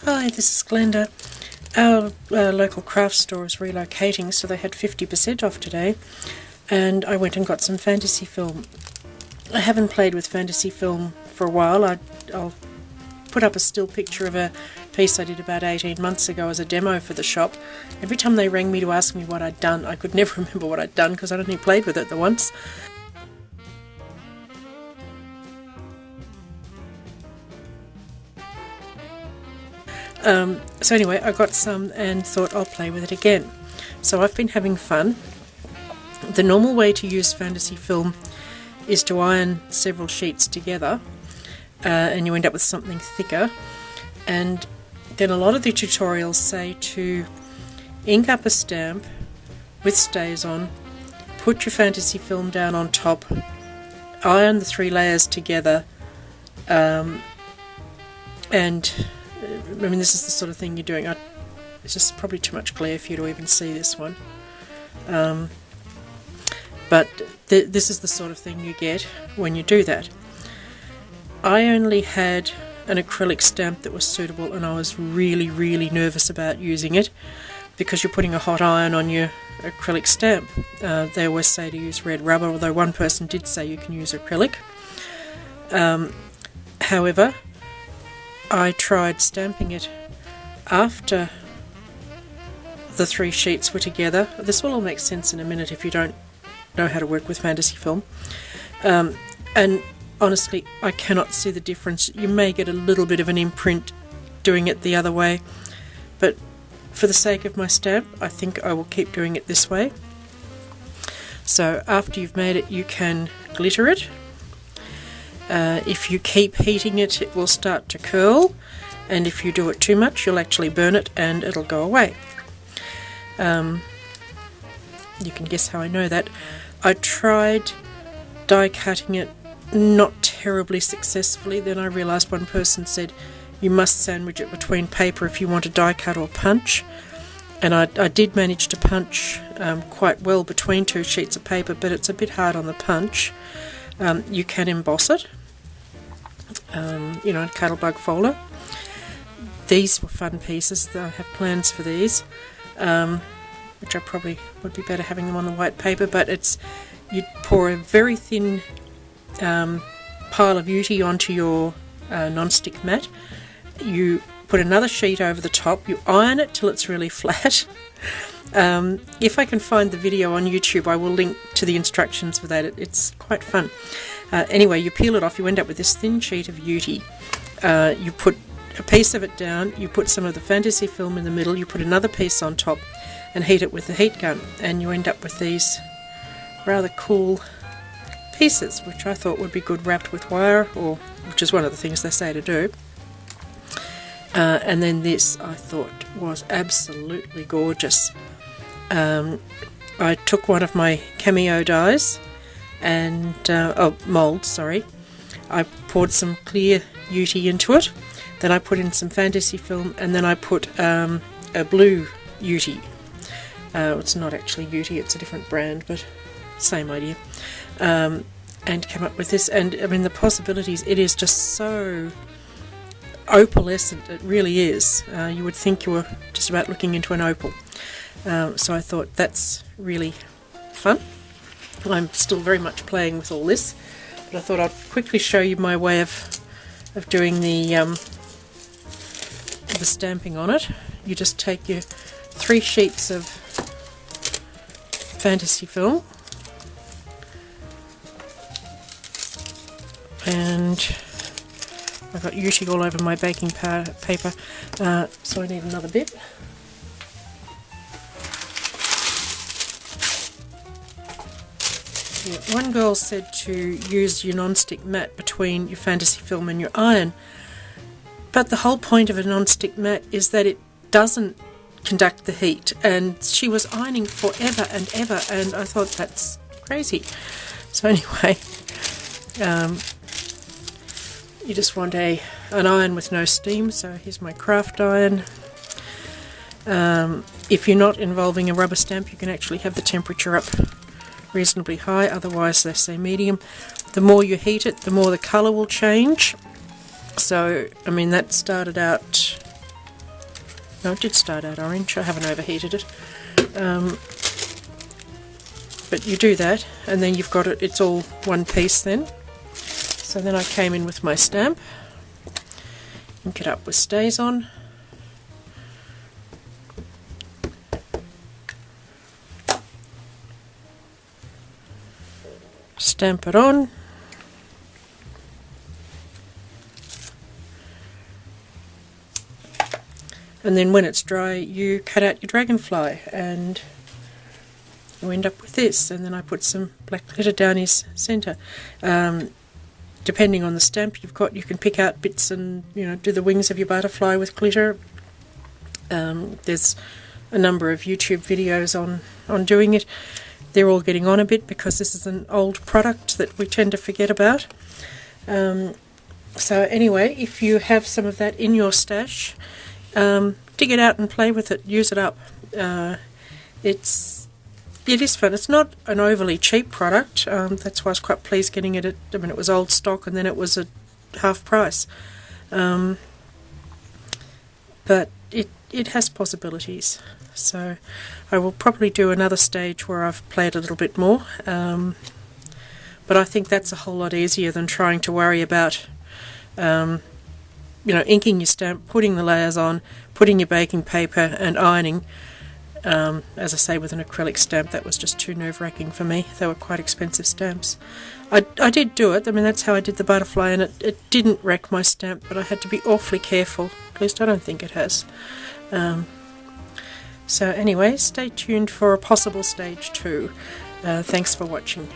Hi, this is Glenda. Our local craft store is relocating, so they had 50% off today, and I went and got some fantasy film. I haven't played with fantasy film for a while. I'll put up a still picture of a piece I did about 18 months ago as a demo for the shop. Every time they rang me to ask me what I'd done, I could never remember what I'd done because I'd only played with it the once. So anyway, I got some and thought I'll play with it again. So I've been having fun. The normal way to use fantasy film is to iron several sheets together and you end up with something thicker. And then a lot of the tutorials say to ink up a stamp with stays on, put your fantasy film down on top, iron the 3 layers together, and I mean, this is the sort of thing you're doing. It's just probably too much glare for you to even see this one. But this is the sort of thing you get when you do that. I only had an acrylic stamp that was suitable, and I was really, really nervous about using it because you're putting a hot iron on your acrylic stamp. They always say to use red rubber, although one person did say you can use acrylic. However, I tried stamping it after the 3 sheets were together. This will all make sense in a minute if you don't know how to work with fantasy film. And honestly, I cannot see the difference. You may get a little bit of an imprint doing it the other way, but for the sake of my stamp, I think I will keep doing it this way. So after you've made it, you can glitter it. If you keep heating it, it will start to curl, and if you do it too much, you'll actually burn it and it'll go away. You can guess how I know that. I tried die cutting it, not terribly successfully. Then I realised one person said you must sandwich it between paper if you want to die cut or punch, and I did manage to punch quite well between 2 sheets of paper, but it's a bit hard on the punch. You can emboss it, a Cuttlebug folder. These were fun pieces. I have plans for these, which I probably would be better having them on the white paper, but you pour a very thin pile of Uti onto your non-stick mat. You put another sheet over the top, you iron it till it's really flat. If I can find the video on YouTube, I will link to the instructions for that. It's quite fun. Anyway, you peel it off, you end up with this thin sheet of Uti. You put a piece of it down, you put some of the fantasy film in the middle, you put another piece on top and heat it with the heat gun, and you end up with these rather cool pieces, which I thought would be good wrapped with wire, which is one of the things they say to do. And then this I thought was absolutely gorgeous. I took one of my cameo dies and molds, sorry. I poured some clear Uti into it, then I put in some fantasy film, and then I put a blue Uti. It's not actually Uti, it's a different brand, but same idea. And came up with this, and I mean the possibilities, it is just so opalescent, it really is. You would think you were just about looking into an opal. So I thought that's really fun. I'm still very much playing with all this, but I thought I'd quickly show you my way of doing the stamping on it. You just take your 3 sheets of fantasy film, and I've got Uti all over my baking paper, so I need another bit. Yeah, one girl said to use your non-stick mat between your fantasy film and your iron, but the whole point of a non-stick mat is that it doesn't conduct the heat, and she was ironing forever and ever, and I thought that's crazy. So anyway, you just want an iron with no steam, so here's my craft iron. If you're not involving a rubber stamp, you can actually have the temperature up reasonably high, otherwise they say medium. The more you heat it, the more the colour will change. So, I mean, that started out No, it did start out orange. I haven't overheated it. But you do that, and then you've got it, it's all one piece then. So then I came in with my stamp, ink it up with StazOn. Stamp it on. And then when it's dry, you cut out your dragonfly, and you end up with this. And then I put some black glitter down his centre. Depending on the stamp you've got, you can pick out bits and, you know, do the wings of your butterfly with glitter. There's a number of YouTube videos on doing it. They're all getting on a bit because this is an old product that we tend to forget about. So anyway, if you have some of that in your stash, dig it out and play with it, use it up. It is fun. It's not an overly cheap product. That's why I was quite pleased getting it at, I mean, it was old stock and then it was at half price. But it has possibilities. So I will probably do another stage where I've played a little bit more. But I think that's a whole lot easier than trying to worry about inking your stamp, putting the layers on, putting your baking paper and ironing. As I say, with an acrylic stamp, that was just too nerve-wracking for me. They were quite expensive stamps. I did do it. I mean, that's how I did the butterfly, and it didn't wreck my stamp, but I had to be awfully careful. At least I don't think it has. So anyway, stay tuned for a possible stage 2. Thanks for watching.